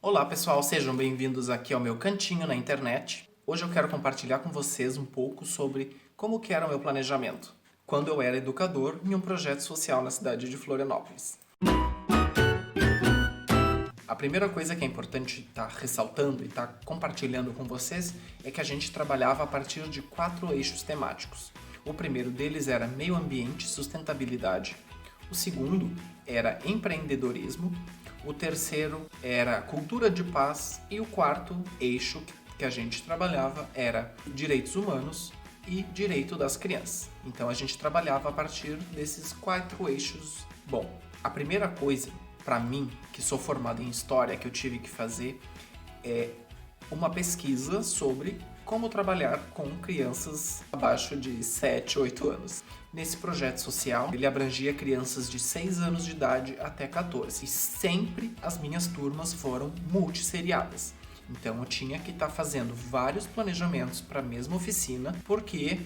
Olá pessoal, sejam bem-vindos aqui ao meu cantinho na internet. Hoje eu quero compartilhar com vocês um pouco sobre como que era o meu planejamento quando eu era educador em um projeto social na cidade de Florianópolis. A primeira coisa que é importante estar ressaltando e estar compartilhando com vocês é que a gente trabalhava a partir de 4 eixos temáticos. O primeiro deles era meio ambiente e sustentabilidade. O segundo era empreendedorismo. O terceiro era cultura de paz. E o quarto eixo que a gente trabalhava era direitos humanos e direito das crianças. Então a gente trabalhava a partir desses 4 eixos. Bom, a primeira coisa para mim, que sou formado em História, que eu tive que fazer é uma pesquisa sobre como trabalhar com crianças abaixo de 7, 8 anos. Nesse projeto social, ele abrangia crianças de 6 anos de idade até 14. E sempre as minhas turmas foram multisseriadas. Então eu tinha que estar fazendo vários planejamentos para a mesma oficina, porque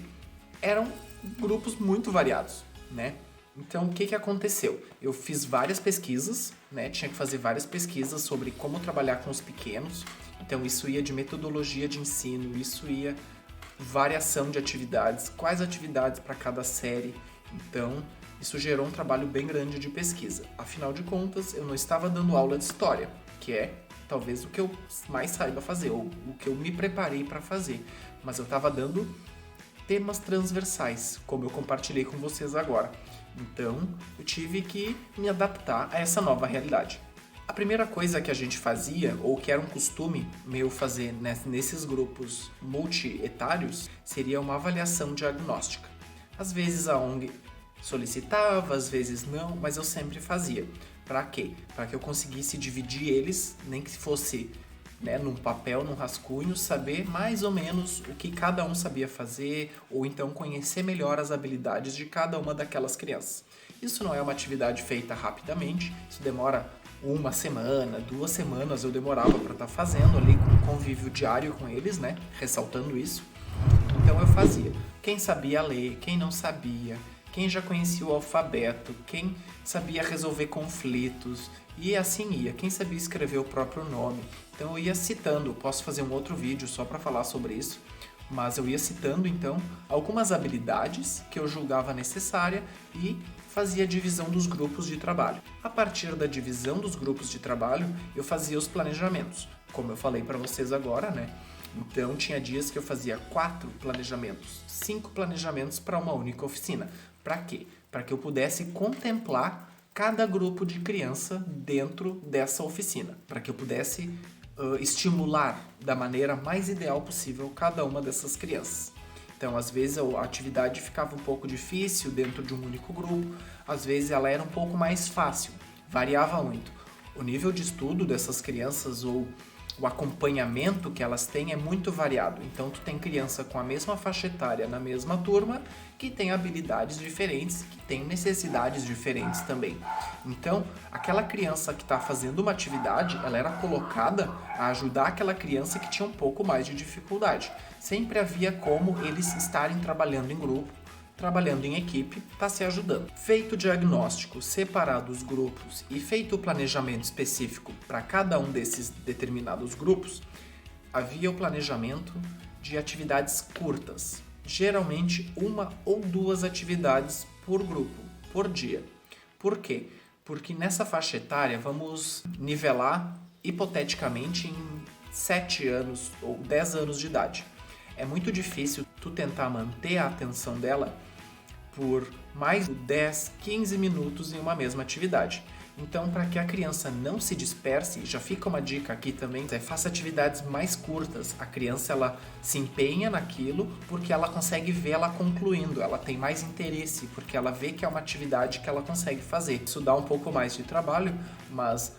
eram grupos muito variados, né? Então, o que aconteceu? Eu fiz várias pesquisas, né? Tinha que fazer várias pesquisas sobre como trabalhar com os pequenos. Então, isso ia de metodologia de ensino, isso ia variação de atividades, quais atividades para cada série. Então, isso gerou um trabalho bem grande de pesquisa. Afinal de contas, eu não estava dando aula de história, que é talvez o que eu mais saiba fazer, ou o que eu me preparei para fazer. Mas eu estava dando temas transversais, como eu compartilhei com vocês agora. Então, eu tive que me adaptar a essa nova realidade. A primeira coisa que a gente fazia, ou que era um costume meu fazer nesses grupos multi-etários, seria uma avaliação diagnóstica. Às vezes a ONG solicitava, às vezes não, mas eu sempre fazia. Para quê? Para que eu conseguisse dividir eles, nem que fosse num papel, num rascunho, saber mais ou menos o que cada um sabia fazer, ou então conhecer melhor as habilidades de cada uma daquelas crianças. Isso não é uma atividade feita rapidamente, isso demora 1 semana, 2 semanas eu demorava para estar fazendo ali com um convívio diário com eles, né? Ressaltando isso. Então eu fazia. Quem sabia ler, quem não sabia, quem já conhecia o alfabeto, quem sabia resolver conflitos, e assim ia. Quem sabia escrever o próprio nome. Então eu ia citando, posso fazer um outro vídeo só para falar sobre isso, mas eu ia citando então algumas habilidades que eu julgava necessária e fazia a divisão dos grupos de trabalho. A partir da divisão dos grupos de trabalho, eu fazia os planejamentos, como eu falei para vocês agora, né? Então tinha dias que eu fazia 4 planejamentos, 5 planejamentos para uma única oficina. Para quê? Para que eu pudesse contemplar cada grupo de criança dentro dessa oficina, para que eu pudesse estimular da maneira mais ideal possível cada uma dessas crianças. Então, às vezes a atividade ficava um pouco difícil dentro de um único grupo, às vezes ela era um pouco mais fácil, variava muito. O nível de estudo dessas crianças ou o acompanhamento que elas têm é muito variado. Então, tu tem criança com a mesma faixa etária na mesma turma que tem habilidades diferentes, que tem necessidades diferentes também. Então, aquela criança que está fazendo uma atividade, ela era colocada a ajudar aquela criança que tinha um pouco mais de dificuldade. Sempre havia como eles estarem trabalhando em grupo, trabalhando em equipe, está se ajudando. Feito o diagnóstico, separado os grupos e feito o planejamento específico para cada um desses determinados grupos, havia o planejamento de atividades curtas. Geralmente 1 ou 2 atividades por grupo, por dia. Por quê? Porque nessa faixa etária vamos nivelar hipoteticamente em 7 anos ou 10 anos de idade. É muito difícil tu tentar manter a atenção dela por mais de 10, 15 minutos em uma mesma atividade. Então, para que a criança não se disperse, já fica uma dica aqui também, faça atividades mais curtas. A criança ela se empenha naquilo porque ela consegue ver ela concluindo, ela tem mais interesse, porque ela vê que é uma atividade que ela consegue fazer. Isso dá um pouco mais de trabalho, mas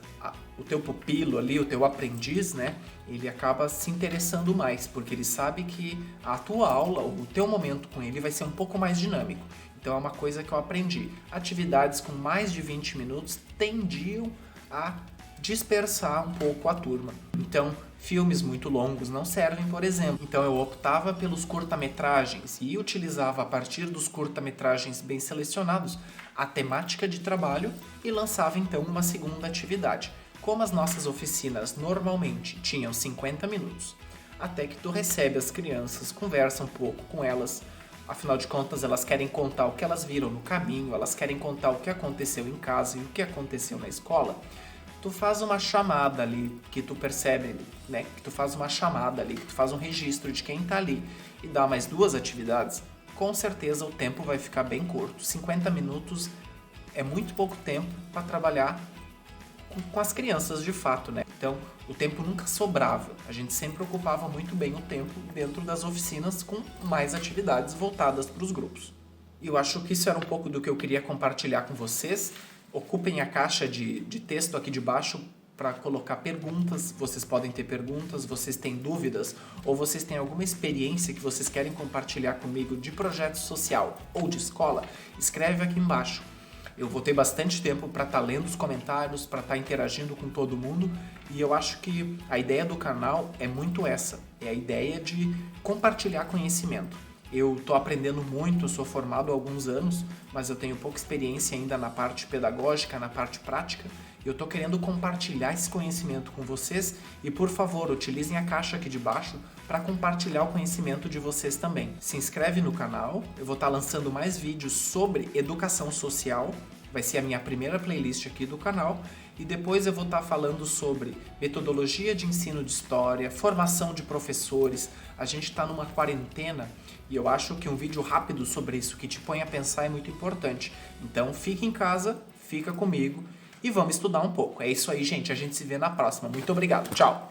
o teu pupilo ali, o teu aprendiz, né, ele acaba se interessando mais, porque ele sabe que a tua aula, o teu momento com ele vai ser um pouco mais dinâmico. Então é uma coisa que eu aprendi. Atividades com mais de 20 minutos tendiam a dispersar um pouco a turma. Então, filmes muito longos não servem, por exemplo. Então eu optava pelos curta-metragens e utilizava a partir dos curta-metragens bem selecionados a temática de trabalho e lançava então uma segunda atividade. Como as nossas oficinas normalmente tinham 50 minutos, até que tu recebe as crianças, conversa um pouco com elas, afinal de contas elas querem contar o que elas viram no caminho, elas querem contar o que aconteceu em casa e o que aconteceu na escola. Tu faz uma chamada ali, que tu percebe, né, que tu faz uma chamada ali, que tu faz um registro de quem tá ali e dá mais 2 atividades, com certeza o tempo vai ficar bem curto. 50 minutos é muito pouco tempo para trabalhar com as crianças de fato, né? Então, o tempo nunca sobrava. A gente sempre ocupava muito bem o tempo dentro das oficinas com mais atividades voltadas para os grupos. E eu acho que isso era um pouco do que eu queria compartilhar com vocês. Ocupem a caixa de texto aqui de baixo para colocar perguntas. Vocês podem ter perguntas, vocês têm dúvidas ou vocês têm alguma experiência que vocês querem compartilhar comigo de projeto social ou de escola, escreve aqui embaixo. Eu vou ter bastante tempo para estar lendo os comentários, para estar interagindo com todo mundo e eu acho que a ideia do canal é muito essa, é a ideia de compartilhar conhecimento. Eu estou aprendendo muito, eu sou formado há alguns anos, mas eu tenho pouca experiência ainda na parte pedagógica, na parte prática. Eu estou querendo compartilhar esse conhecimento com vocês e, por favor, utilizem a caixa aqui de baixo para compartilhar o conhecimento de vocês também. Se inscreve no canal, eu vou estar lançando mais vídeos sobre educação social, vai ser a minha primeira playlist aqui do canal, e depois eu vou estar falando sobre metodologia de ensino de história, formação de professores. A gente está numa quarentena e eu acho que um vídeo rápido sobre isso que te põe a pensar é muito importante. Então fica em casa, fica comigo e vamos estudar um pouco. É isso aí, gente. A gente se vê na próxima. Muito obrigado. Tchau!